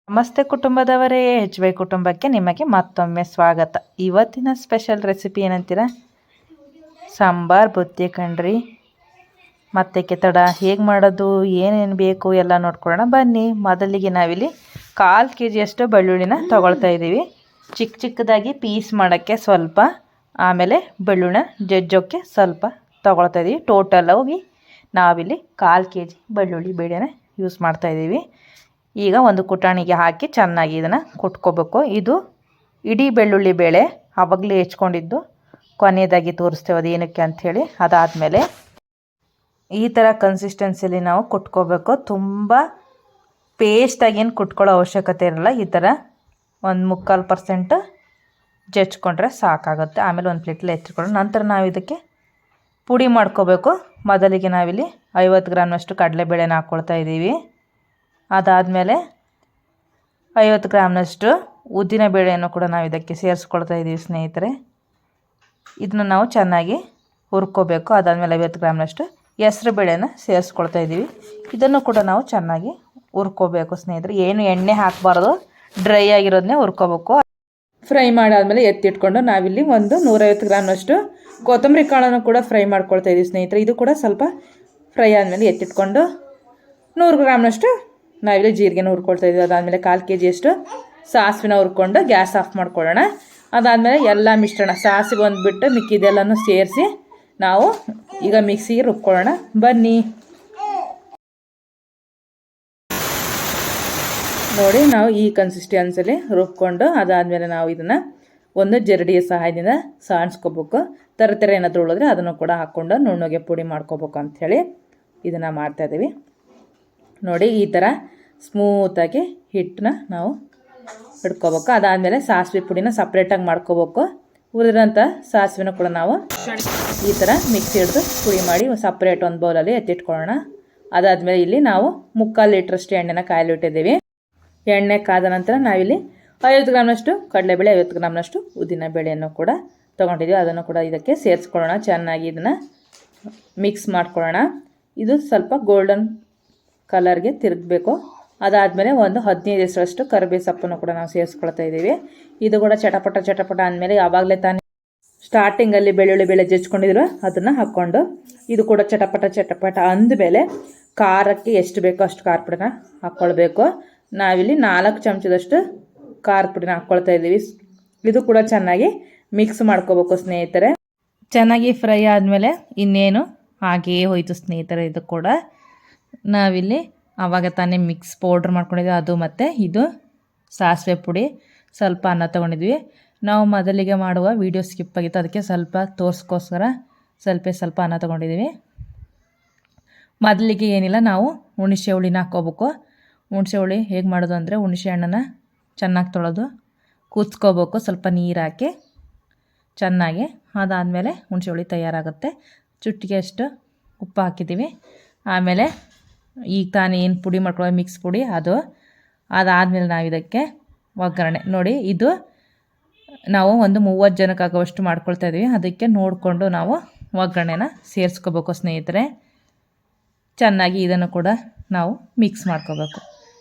ನಮಸ್ತೆ ಕುಟುಂಬದವರೇ, H Y ಕುಟುಂಬಕ್ಕೆ ನಿಮಗೆ ಮತ್ತೊಮ್ಮೆ ಸ್ವಾಗತ. ಇವತ್ತಿನ ಸ್ಪೆಷಲ್ ರೆಸಿಪಿ ಏನಂತೀರ? ಸಾಂಬಾರ್ ಬುತ್ತಿ ಕಣ್ರಿ. ಮತ್ತೆ ತಡ ಹೇಗೆ ಮಾಡೋದು, ಏನೇನು ಬೇಕು ಎಲ್ಲ ನೋಡ್ಕೊಳ್ಳೋಣ ಬನ್ನಿ. ಮೊದಲಿಗೆ ನಾವಿಲ್ಲಿ 1/4 kg ಬೆಳ್ಳುಳ್ಳಿನ ತೊಗೊಳ್ತಾ ಇದ್ದೀವಿ. ಚಿಕ್ಕದಾಗಿ ಪೀಸ್ ಮಾಡೋಕ್ಕೆ ಸ್ವಲ್ಪ, ಆಮೇಲೆ ಬೆಳ್ಳುಳ್ಳಿನ ಜಜ್ಜೋಕ್ಕೆ ಸ್ವಲ್ಪ ತೊಗೊಳ್ತಾ ಇದ್ದೀವಿ. ಟೋಟಲ್ ಆಗಿ ನಾವಿಲ್ಲಿ 1/4 kg ಬೆಳ್ಳುಳ್ಳಿ ಬೇಳೆನ ಯೂಸ್ ಮಾಡ್ತಾ ಇದ್ದೀವಿ. ಈಗ ಒಂದು ಕುಟಾಣಿಗೆ ಹಾಕಿ ಚೆನ್ನಾಗಿ ಇದನ್ನು ಕುಟ್ಕೋಬೇಕು. ಇದು ಇಡೀ ಬೆಳ್ಳುಳ್ಳಿ ಬೇಳೆ ಆವಾಗಲೇ ಹೆಚ್ಕೊಂಡಿದ್ದು, ಕೊನೆಯದಾಗಿ ತೋರಿಸ್ತೇವೆ ಅದು ಏನಕ್ಕೆ ಅಂಥೇಳಿ. ಅದಾದಮೇಲೆ ಈ ಥರ ಕನ್ಸಿಸ್ಟೆನ್ಸಿಲಿ ನಾವು ಕುಟ್ಕೋಬೇಕು. ತುಂಬ ಪೇಸ್ಟಾಗಿ ಏನು ಕುಟ್ಕೊಳ್ಳೋ ಅವಶ್ಯಕತೆ ಇರಲ್ಲ. ಈ ಥರ ಒಂದು 3/4% ಜಜ್ಕೊಂಡ್ರೆ ಸಾಕಾಗುತ್ತೆ. ಆಮೇಲೆ ಒಂದು ಪ್ಲೇಟಲ್ಲಿ ಎತ್ತಿಕೊಂಡು ನಂತರ ನಾವು ಇದಕ್ಕೆ ಪುಡಿ ಮಾಡ್ಕೋಬೇಕು. ಮೊದಲಿಗೆ ನಾವಿಲ್ಲಿ 50 ಗ್ರಾಮ್ನಷ್ಟು ಕಡಲೆಬೇಳೆನ ಹಾಕ್ಕೊಳ್ತಾ ಇದ್ದೀವಿ. ಅದಾದಮೇಲೆ 50 ಗ್ರಾಮ್ನಷ್ಟು ಉದ್ದಿನ ಬೇಳೆಯನ್ನು ಕೂಡ ನಾವು ಇದಕ್ಕೆ ಸೇರಿಸ್ಕೊಳ್ತಾ ಇದ್ದೀವಿ ಸ್ನೇಹಿತರೆ. ಇದನ್ನು ನಾವು ಚೆನ್ನಾಗಿ ಹುರ್ಕೋಬೇಕು. ಅದಾದಮೇಲೆ 50 ಗ್ರಾಮ್ನಷ್ಟು ಹೆಸರು ಬೇಳೆನ ಸೇರಿಸ್ಕೊಳ್ತಾ ಇದ್ದೀವಿ. ಇದನ್ನು ಕೂಡ ನಾವು ಚೆನ್ನಾಗಿ ಹುರ್ಕೋಬೇಕು ಸ್ನೇಹಿತರೆ. ಏನು ಎಣ್ಣೆ ಹಾಕಬಾರ್ದು, ಡ್ರೈ ಆಗಿರೋದನ್ನೇ ಹುರ್ಕೋಬೇಕು. ಫ್ರೈ ಮಾಡಾದಮೇಲೆ ಎತ್ತಿಟ್ಕೊಂಡು ನಾವಿಲ್ಲಿ ಒಂದು 150 ಗ್ರಾಮ್ನಷ್ಟು ಕೊತ್ತಂಬರಿ ಕಾಳನ್ನು ಕೂಡ ಫ್ರೈ ಮಾಡ್ಕೊಳ್ತಾ ಇದ್ದೀವಿ ಸ್ನೇಹಿತರೆ. ಇದು ಕೂಡ ಸ್ವಲ್ಪ ಫ್ರೈ ಆದಮೇಲೆ ಎತ್ತಿಟ್ಕೊಂಡು 100 ಗ್ರಾಮ್ನಷ್ಟು ನಾವಿಲ್ಲಿ ಜೀರಿಗೆನ ಹುರ್ಕೊಳ್ತಾ ಇದ್ದೀವಿ. ಅದಾದಮೇಲೆ 1/4 kg ಸಾಸಿವೆನ ಹುರ್ಕೊಂಡು ಗ್ಯಾಸ್ ಆಫ್ ಮಾಡ್ಕೊಳ್ಳೋಣ. ಅದಾದಮೇಲೆ ಎಲ್ಲ ಮಿಶ್ರಣ ಸಾಸಿವೆ ಒಂದು ಬಿಟ್ಟು ಮಿಕ್ಕಿದೆಲ್ಲನೂ ಸೇರಿಸಿ ನಾವು ಈಗ ಮಿಕ್ಸಿಗೆ ರುಬ್ಕೊಳ್ಳೋಣ ಬನ್ನಿ. ನೋಡಿ, ನಾವು ಈ ಕನ್ಸಿಸ್ಟೆನ್ಸಲ್ಲಿ ರುಬ್ಕೊಂಡು ಅದಾದಮೇಲೆ ನಾವು ಇದನ್ನು ಒಂದು ಜರಡಿಯ ಸಹಾಯದಿಂದ ಸಾಣಿಸ್ಕೋಬೇಕು. ತರತರ ಏನಾದರೂ ಉಳಿದ್ರೆ ಅದನ್ನು ಕೂಡ ಹಾಕ್ಕೊಂಡು ನುಣ್ಣಗೆ ಪುಡಿ ಮಾಡ್ಕೋಬೇಕು ಅಂಥೇಳಿ ಇದನ್ನು ಮಾಡ್ತಾಯಿದ್ದೀವಿ. ನೋಡಿ, ಈ ಥರ ಸ್ಮೂತಾಗಿ ಹಿಟ್ಟನ್ನ ನಾವು ಹಿಡ್ಕೋಬೇಕು. ಅದಾದಮೇಲೆ ಸಾಸಿವೆ ಪುಡಿನ ಸಪ್ರೇಟಾಗಿ ಮಾಡ್ಕೋಬೇಕು. ಉಳಿದಿರೋಂಥ ಸಾಸಿವೆನ ಕೂಡ ನಾವು ಈ ಥರ ಮಿಕ್ಸಿ ಹಿಡಿದು ಪುಡಿ ಮಾಡಿ ಸಪ್ರೇಟ್ ಒಂದು ಬೌಲಲ್ಲಿ ಎತ್ತಿಟ್ಕೊಳ್ಳೋಣ. ಅದಾದಮೇಲೆ ಇಲ್ಲಿ ನಾವು 3/4 ಲೀಟ್ರಷ್ಟು ಎಣ್ಣೆನ ಕಾಯಲಿಟ್ಟಿದ್ದೀವಿ. ಎಣ್ಣೆ ಕಾದ ನಂತರ ನಾವಿಲ್ಲಿ 50 ಗ್ರಾಮ್ನಷ್ಟು ಕಡಲೆಬೇಳೆ, 50 ಗ್ರಾಮ್ನಷ್ಟು ಉದ್ದಿನ ಬೇಳೆಯನ್ನು ಕೂಡ ತೊಗೊಂಡಿದ್ದೀವಿ. ಅದನ್ನು ಕೂಡ ಇದಕ್ಕೆ ಸೇರಿಸ್ಕೊಳ್ಳೋಣ. ಚೆನ್ನಾಗಿ ಇದನ್ನು ಮಿಕ್ಸ್ ಮಾಡ್ಕೊಳ್ಳೋಣ. ಇದು ಸ್ವಲ್ಪ ಗೋಲ್ಡನ್ ಕಲರ್ಗೆ ತಿರುಗಬೇಕು. ಅದಾದಮೇಲೆ ಒಂದು 15 ಹೆಸರಷ್ಟು ಕರಿಬೇವು ಸೊಪ್ಪನ್ನು ಕೂಡ ನಾವು ಸೇರಿಸ್ಕೊಳ್ತಾ ಇದ್ದೀವಿ. ಇದು ಕೂಡ ಚಟಪಟ ಅಂದಮೇಲೆ ಆವಾಗಲೇ ತಾನೇ ಸ್ಟಾರ್ಟಿಂಗಲ್ಲಿ ಬೆಳ್ಳುಳ್ಳಿ ಬೇಳೆ ಜಜ್ಕೊಂಡಿದ್ರು ಅದನ್ನು ಹಾಕ್ಕೊಂಡು ಇದು ಕೂಡ ಚಟಪಟ ಅಂದಮೇಲೆ ಖಾರಕ್ಕೆ ಎಷ್ಟು ಬೇಕೋ ಅಷ್ಟು ಖಾರ ಪುಡಿನ ಹಾಕ್ಕೊಳ್ಬೇಕು. ನಾವಿಲ್ಲಿ 4 ಚಮಚದಷ್ಟು ಖಾರ ಪುಡಿನ ಹಾಕ್ಕೊಳ್ತಾ ಇದ್ದೀವಿ. ಇದು ಕೂಡ ಚೆನ್ನಾಗಿ ಮಿಕ್ಸ್ ಮಾಡ್ಕೋಬೇಕು ಸ್ನೇಹಿತರೆ. ಚೆನ್ನಾಗಿ ಫ್ರೈ ಆದಮೇಲೆ ಇನ್ನೇನು ಹಾಗೆಯೇ ಹೋಯಿತು ಸ್ನೇಹಿತರೆ. ಇದು ಕೂಡ ನಾವಿಲ್ಲಿ ಆವಾಗ ತಾನೇ ಮಿಕ್ಸ್ ಪೌಡ್ರ್ ಮಾಡ್ಕೊಂಡಿದ್ವಿ, ಅದು ಮತ್ತು ಇದು ಸಾಸಿವೆ ಪುಡಿ, ಸ್ವಲ್ಪ ಅನ್ನ ತೊಗೊಂಡಿದ್ವಿ. ನಾವು ಮೊದಲಿಗೆ ಮಾಡುವ ವೀಡಿಯೋ ಸ್ಕಿಪ್ ಆಗಿತ್ತು, ಅದಕ್ಕೆ ಸ್ವಲ್ಪ ತೋರಿಸ್ಕೋಸ್ಕರ ಸ್ವಲ್ಪ ಅನ್ನ ತೊಗೊಂಡಿದ್ದೀವಿ. ಮೊದಲಿಗೆ ಏನಿಲ್ಲ, ನಾವು ಹುಣಸೆ ಹುಳಿನ ಹಾಕ್ಕೋಬೇಕು. ಹುಣಸೆ ಹುಳಿ ಹೇಗೆ ಮಾಡೋದು ಅಂದರೆ, ಹುಣಸೆ ಹಣ್ಣನ್ನು ಚೆನ್ನಾಗಿ ತೊಳೆದು ಕುದಿಸ್ಕೋಬೇಕು ಸ್ವಲ್ಪ ನೀರು ಹಾಕಿ ಚೆನ್ನಾಗಿ. ಅದಾದಮೇಲೆ ಹುಣಸೆ ಹುಳಿ ತಯಾರಾಗುತ್ತೆ. ಚುಟ್ಟಿಗೆ ಅಷ್ಟು ಉಪ್ಪು ಹಾಕಿದ್ದೀವಿ. ಆಮೇಲೆ ಈಗ ತಾನೇ ಏನು ಪುಡಿ ಮಾಡ್ಕೊಳ್ಳೋ ಮಿಕ್ಸ್ ಪುಡಿ ಅದಾದಮೇಲೆ ನಾವು ಇದಕ್ಕೆ ಒಗ್ಗರಣೆ ನೋಡಿ, ಇದು ನಾವು ಒಂದು 30 ಜನಕ್ಕಾಗುವಷ್ಟು ಮಾಡ್ಕೊಳ್ತಾ ಇದ್ದೀವಿ. ಅದಕ್ಕೆ ನೋಡಿಕೊಂಡು ನಾವು ಒಗ್ಗರಣೆನ ಸೇರಿಸ್ಕೋಬೇಕು ಸ್ನೇಹಿತರೆ. ಚೆನ್ನಾಗಿ ಇದನ್ನು ಕೂಡ ನಾವು ಮಿಕ್ಸ್ ಮಾಡ್ಕೋಬೇಕು.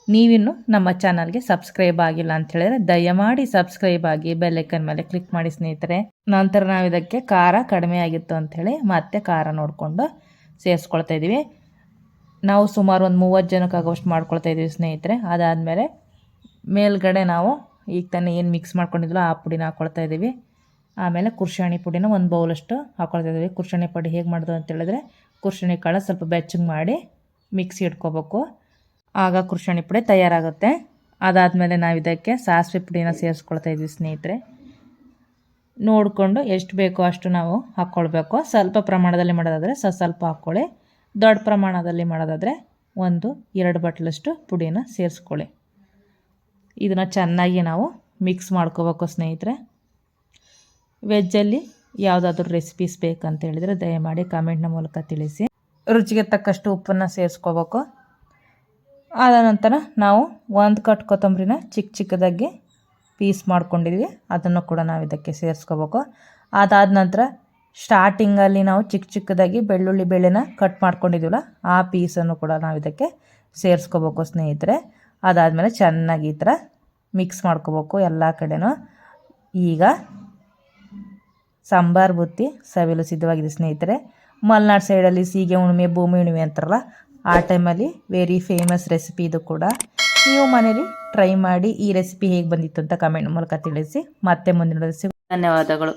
ನೀವಿನ್ನು ನಮ್ಮ ಚಾನಲ್ಗೆ ಸಬ್ಸ್ಕ್ರೈಬ್ ಆಗಿಲ್ಲ ಅಂಥೇಳಿದ್ರೆ ದಯಮಾಡಿ ಸಬ್ಸ್ಕ್ರೈಬ್ ಆಗಿ ಬೆಲ್ ಐಕನ್ ಮೇಲೆ ಕ್ಲಿಕ್ ಮಾಡಿ ಸ್ನೇಹಿತರೆ. ನಂತರ ನಾವು ಇದಕ್ಕೆ ಖಾರ ಕಡಿಮೆ ಆಗಿತ್ತು ಅಂಥೇಳಿ ಮತ್ತೆ ಖಾರ ನೋಡಿಕೊಂಡು ಸೇರಿಸ್ಕೊಳ್ತಾ ಇದ್ದೀವಿ. ನಾವು ಸುಮಾರು ಒಂದು 30 ಜನಕ್ಕಾಗುವಷ್ಟು ಮಾಡ್ಕೊಳ್ತಾ ಇದ್ದೀವಿ ಸ್ನೇಹಿತರೆ. ಅದಾದಮೇಲೆ ಮೇಲ್ಗಡೆ ನಾವು ಈಗ ತಾನೇ ಏನು ಮಿಕ್ಸ್ ಮಾಡ್ಕೊಂಡಿದ್ವಲ್ಲ ಆ ಪುಡಿನ ಹಾಕ್ಕೊಳ್ತಾ ಇದ್ದೀವಿ. ಆಮೇಲೆ ಕುರ್ಷಾಣಿ ಪುಡಿನ ಒಂದು ಬೌಲಷ್ಟು ಹಾಕ್ಕೊಳ್ತಾ ಇದ್ದೀವಿ. ಕುರ್ಷಾಣಿ ಪುಡಿ ಹೇಗೆ ಮಾಡೋದು ಅಂತೇಳಿದ್ರೆ, ಕುರ್ಷಾಣಿ ಕಾಳು ಸ್ವಲ್ಪ ಬೆಚ್ಚಗೆ ಮಾಡಿ ಮಿಕ್ಸಿ ಇಟ್ಕೋಬೇಕು, ಆಗ ಕುರ್ಷಾಣಿ ಪುಡಿ ತಯಾರಾಗುತ್ತೆ. ಅದಾದಮೇಲೆ ನಾವು ಇದಕ್ಕೆ ಸಾಸಿವೆ ಪುಡಿನ ಸೇರಿಸ್ಕೊಳ್ತಾ ಇದ್ದೀವಿ ಸ್ನೇಹಿತರೆ. ನೋಡಿಕೊಂಡು ಎಷ್ಟು ಬೇಕೋ ಅಷ್ಟು ನಾವು ಹಾಕ್ಕೊಳ್ಬೇಕು. ಸ್ವಲ್ಪ ಪ್ರಮಾಣದಲ್ಲಿ ಮಾಡೋದಾದರೆ ಸ್ವಲ್ಪ ಹಾಕ್ಕೊಳ್ಳಿ. ದೊಡ್ಡ ಪ್ರಮಾಣದಲ್ಲಿ ಮಾಡೋದಾದರೆ 1-2 ಬಟ್ಲಷ್ಟು ಪುಡಿನ ಸೇರಿಸ್ಕೊಳ್ಳಿ. ಇದನ್ನು ಚೆನ್ನಾಗಿ ನಾವು ಮಿಕ್ಸ್ ಮಾಡ್ಕೋಬೇಕು ಸ್ನೇಹಿತರೆ. ವೆಜ್ಜಲ್ಲಿ ಯಾವುದಾದ್ರೂ ರೆಸಿಪೀಸ್ ಬೇಕಂತ ಹೇಳಿದರೆ ದಯಮಾಡಿ ಕಾಮೆಂಟ್ನ ಮೂಲಕ ತಿಳಿಸಿ. ರುಚಿಗೆ ತಕ್ಕಷ್ಟು ಉಪ್ಪನ್ನು ಸೇರಿಸ್ಕೋಬೇಕು. ಆದ ನಂತರ ನಾವು 1 ಕಟ್ ಕೊತ್ತಂಬರಿನ ಚಿಕ್ಕದಾಗಿ ಪೀಸ್ ಮಾಡ್ಕೊಂಡಿದ್ವಿ, ಅದನ್ನು ಕೂಡ ನಾವು ಇದಕ್ಕೆ ಸೇರಿಸ್ಕೋಬೇಕು. ಅದಾದ ನಂತರ ಸ್ಟಾರ್ಟಿಂಗಲ್ಲಿ ನಾವು ಚಿಕ್ಕದಾಗಿ ಬೆಳ್ಳುಳ್ಳಿ ಬೇಳೆನ ಕಟ್ ಮಾಡ್ಕೊಂಡಿದ್ದೀವಲ್ಲ ಆ ಪೀಸನ್ನು ಕೂಡ ನಾವು ಇದಕ್ಕೆ ಸೇರಿಸ್ಕೋಬೇಕು ಸ್ನೇಹಿತರೆ. ಅದಾದಮೇಲೆ ಚೆನ್ನಾಗಿ ಈ ಥರ ಮಿಕ್ಸ್ ಮಾಡ್ಕೋಬೇಕು ಎಲ್ಲ ಕಡೆನೂ. ಈಗ ಸಾಂಬಾರು ಬುತ್ತಿ ಸವಿಯಲು ಸಿದ್ಧವಾಗಿದೆ ಸ್ನೇಹಿತರೆ. ಮಲೆನಾಡು ಸೈಡಲ್ಲಿ ಸೀಗೆ ಹುಣ್ಣಿಮೆ, ಭೂಮಿ ಹುಣ್ಣಿಮೆ ಅಂತಾರಲ್ಲ, ಆ ಟೈಮಲ್ಲಿ ವೆರಿ ಫೇಮಸ್ ರೆಸಿಪಿ ಇದು ಕೂಡ. ನೀವು ಮನೇಲಿ ಟ್ರೈ ಮಾಡಿ ಈ ರೆಸಿಪಿ ಹೇಗೆ ಬಂದಿತ್ತು ಅಂತ ಕಮೆಂಟ್ ಮೂಲಕ ತಿಳಿಸಿ. ಮತ್ತೆ ಮುಂದಿನ ರೆಸಿಪಿ. ಧನ್ಯವಾದಗಳು.